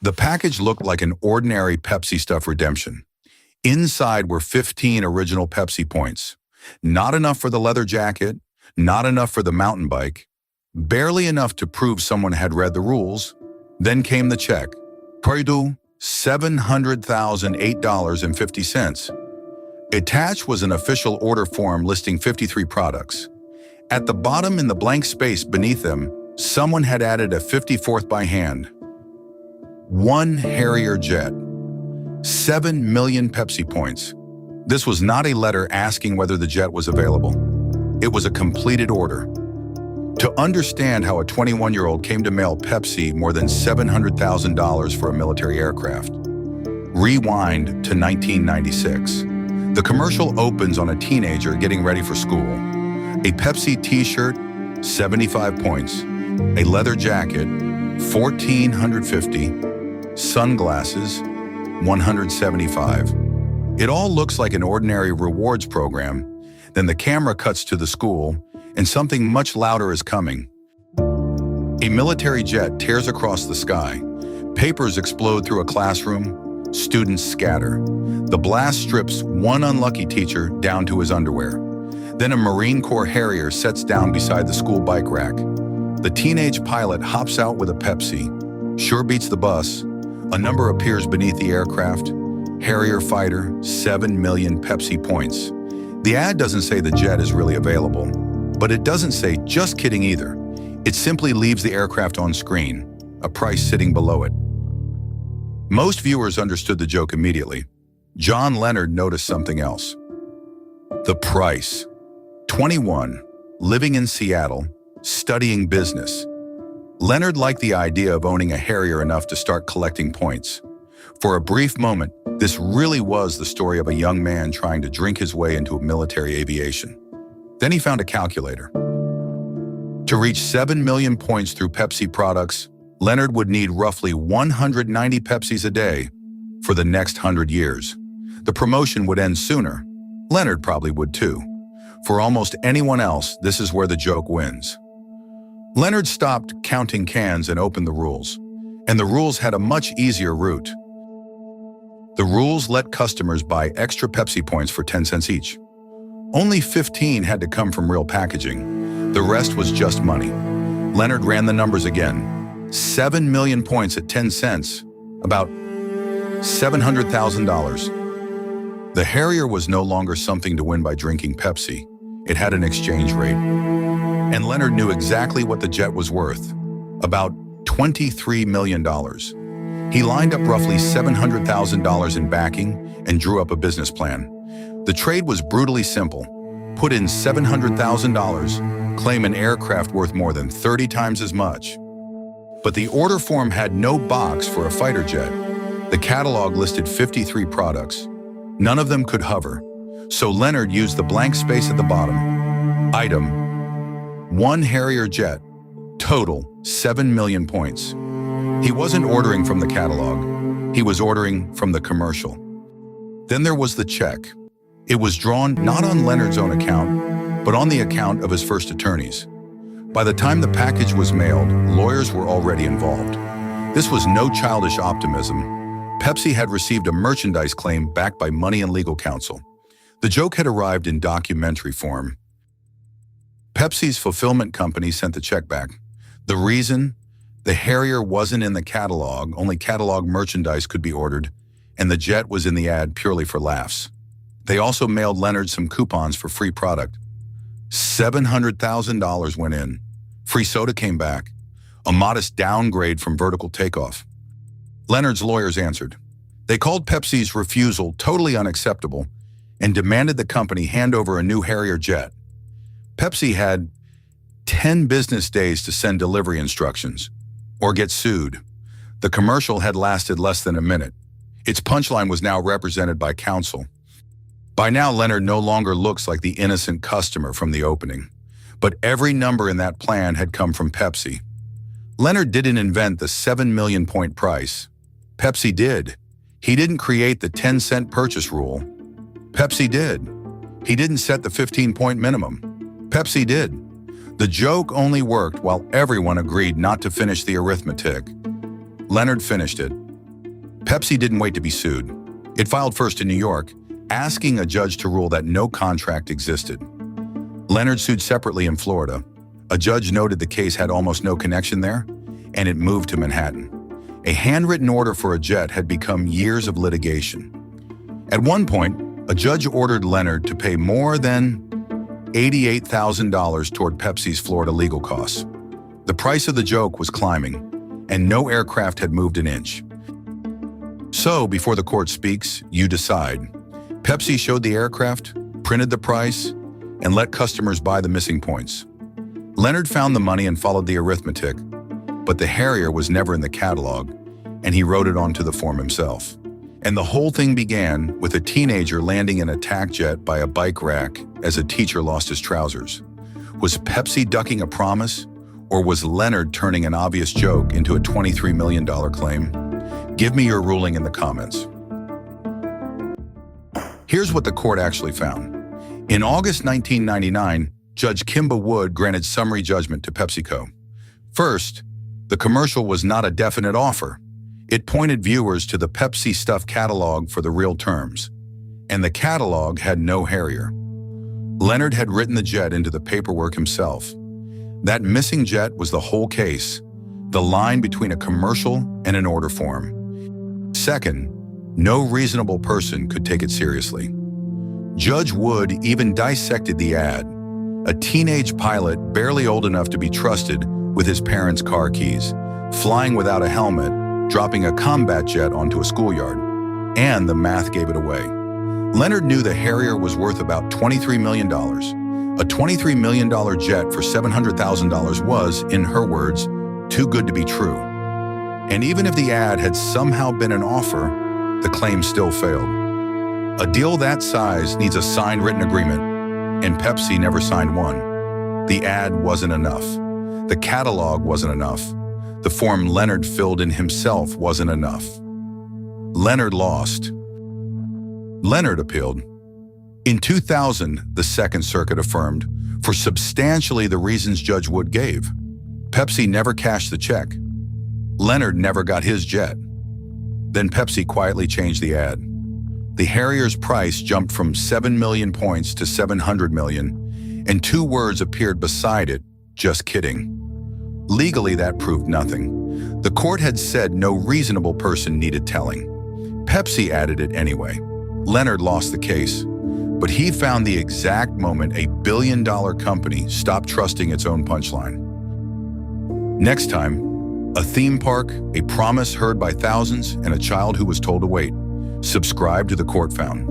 The package looked like an ordinary Pepsi stuff redemption. Inside were 15 original Pepsi Points. Not enough for the leather jacket, not enough for the mountain bike, barely enough to prove someone had read the rules. Then came the check. Perdue, $700,008.50. Attached was an official order form listing 53 products. At the bottom, in the blank space beneath them, someone had added a 54th by hand. 1 Harrier jet. 7 million Pepsi Points. This was not a letter asking whether the jet was available. It was a completed order. To understand how a 21-year-old came to mail Pepsi more than $700,000 for a military aircraft, rewind to 1996. The commercial opens on a teenager getting ready for school. A Pepsi t-shirt, 75 points. A leather jacket, 1,450. Sunglasses, 175. It all looks like an ordinary rewards program. Then the camera cuts to the school, and something much louder is coming. A military jet tears across the sky. Papers explode through a classroom. Students scatter. The blast strips one unlucky teacher down to his underwear. Then a Marine Corps Harrier sets down beside the school bike rack. The teenage pilot hops out with a Pepsi. Sure beats the bus. A number appears beneath the aircraft. Harrier fighter, 7 million Pepsi Points. The ad doesn't say the jet is really available, but it doesn't say just kidding either. It simply leaves the aircraft on screen, a price sitting below it. Most viewers understood the joke immediately. John Leonard noticed something else. The price. 21, living in Seattle, studying business. Leonard liked the idea of owning a Harrier enough to start collecting points. For a brief moment, this really was the story of a young man trying to drink his way into military aviation. Then he found a calculator. To reach 7 million points through Pepsi products, Leonard would need roughly 190 Pepsis a day for the next 100 years. The promotion would end sooner. Leonard probably would too. For almost anyone else, this is where the joke wins. Leonard stopped counting cans and opened the rules. And the rules had a much easier route. The rules let customers buy extra Pepsi Points for 10 cents each. Only 15 had to come from real packaging. The rest was just money. Leonard ran the numbers again. 7 million points at 10 cents, about $700,000. The Harrier was no longer something to win by drinking Pepsi. It had an exchange rate. And Leonard knew exactly what the jet was worth, about $23 million. He lined up roughly $700,000 in backing and drew up a business plan. The trade was brutally simple. Put in $700,000, claim an aircraft worth more than 30 times as much. But the order form had no box for a fighter jet. The catalog listed 53 products. None of them could hover. So Leonard used the blank space at the bottom. Item: 1 Harrier jet. Total: 7 million points. He wasn't ordering from the catalog. He was ordering from the commercial. Then there was the check. It was drawn not on Leonard's own account, but on the account of his first attorneys. By the time the package was mailed, lawyers were already involved. This was no childish optimism. Pepsi had received a merchandise claim backed by money and legal counsel. The joke had arrived in documentary form. Pepsi's fulfillment company sent the check back. The reason? The Harrier wasn't in the catalog, only catalog merchandise could be ordered, and the jet was in the ad purely for laughs. They also mailed Leonard some coupons for free product. $700,000 went in. Free soda came back. A modest downgrade from vertical takeoff. Leonard's lawyers answered. They called Pepsi's refusal totally unacceptable and demanded the company hand over a new Harrier jet. Pepsi had 10 business days to send delivery instructions or get sued. The commercial had lasted less than a minute. Its punchline was now represented by counsel. By now, Leonard no longer looks like the innocent customer from the opening, but every number in that plan had come from Pepsi. Leonard didn't invent the 7 million point price. Pepsi did. He didn't create the 10-cent purchase rule. Pepsi did. He didn't set the 15-point minimum. Pepsi did. The joke only worked while everyone agreed not to finish the arithmetic. Leonard finished it. Pepsi didn't wait to be sued. It filed first in New York, asking a judge to rule that no contract existed. Leonard sued separately in Florida. A judge noted the case had almost no connection there, and it moved to Manhattan. A handwritten order for a jet had become years of litigation. At one point, a judge ordered Leonard to pay more than $88,000 toward Pepsi's Florida legal costs. The price of the joke was climbing, and no aircraft had moved an inch. So, before the court speaks, you decide. Pepsi showed the aircraft, printed the price, and let customers buy the missing points. Leonard found the money and followed the arithmetic, but the Harrier was never in the catalog, and he wrote it onto the form himself. And the whole thing began with a teenager landing an attack jet by a bike rack as a teacher lost his trousers. Was Pepsi ducking a promise, or was Leonard turning an obvious joke into a $23 million claim? Give me your ruling in the comments. Here's what the court actually found. In August 1999, Judge Kimba Wood granted summary judgment to PepsiCo. First, the commercial was not a definite offer. It pointed viewers to the Pepsi Stuff catalog for the real terms, and the catalog had no Harrier. Leonard had written the jet into the paperwork himself. That missing jet was the whole case, the line between a commercial and an order form. Second, no reasonable person could take it seriously. Judge Wood even dissected the ad. A teenage pilot barely old enough to be trusted with his parents' car keys, flying without a helmet, dropping a combat jet onto a schoolyard. And the math gave it away. Leonard knew the Harrier was worth about $23 million. A $23 million jet for $700,000 was, in her words, too good to be true. And even if the ad had somehow been an offer, the claim still failed. A deal that size needs a signed written agreement, and Pepsi never signed one. The ad wasn't enough. The catalog wasn't enough. The form Leonard filled in himself wasn't enough. Leonard lost. Leonard appealed. In 2000, the Second Circuit affirmed, for substantially the reasons Judge Wood gave. Pepsi never cashed the check. Leonard never got his jet. Then Pepsi quietly changed the ad. The Harrier's price jumped from 7 million points to 700 million, and 2 words appeared beside it, "just kidding." Legally, that proved nothing. The court had said no reasonable person needed telling. Pepsi added it anyway. Leonard lost the case, but he found the exact moment a billion-dollar company stopped trusting its own punchline. Next time, a theme park, a promise heard by thousands, and a child who was told to wait. Subscribe to The Court Found.